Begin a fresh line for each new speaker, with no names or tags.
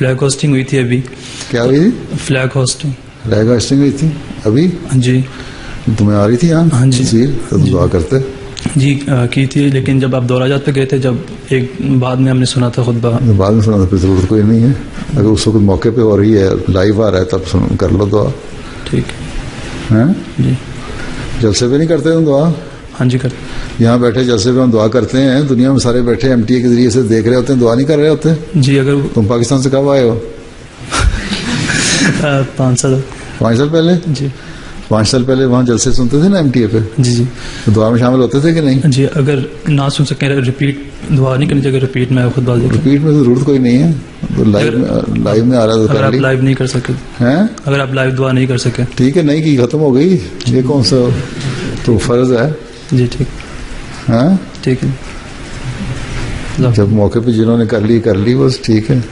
Flag hosting हुई थी अभी।
क्या हुई थी?
Flag hosting.
फ्लैग होस्टिंग हुई थी अभी?
जी
तुम्हें आ रही थी यहाँ?
हाँ जी।
तस्वीर तो
जी।
दुआ करते।
जी की थी, लेकिन जब आप दौराजात पे गए थे, जब एक बाद में हमने सुना था खुतबा।
बाद में सुना तो फिर जरूरत कोई नहीं है। अगर उस वक्त मौके पे हो रही है, लाइव आ रहा है, तब सुन कर लो दुआ।
ठीक
हैं?
जी।
जलसे पे नहीं करते तुम दुआ?
हाँ जी कर।
यहाँ बैठे जलसे पे हम दुआ करते हैं, दुनिया में सारे बैठे एमटीए के जरिए से देख रहे होते हैं, दुआ नहीं कर रहे होते।
जी अगर
तुम पाकिस्तान से कब आए हो?
5 साल।
5 साल पहले?
जी
5 साल पहले वहाँ जलसे सुनते थे ना एमटीए पे,
जी। जी
तो दुआ में शामिल होते थे कि नहीं?
जी अगर ना सुन सकें, रिपीट दुआ नहीं करनी चाहिए, रिपीट में खुतबा देखें।
रिपीट में जरूरत कोई नहीं है, तो लाइव में आ रहा है तो
अगर
कर
आप
ली।
लाइव नहीं कर सके,
हैं?
अगर आप लाइव दुआ नहीं कर सके।
ठीक है, नहीं की खत्म हो गई, ये कौन सा तो फर्ज है?
जी ठीक।
हैं?
ठीक है।
जब मौके पे जिन्होंने कर ली बस ठीक है।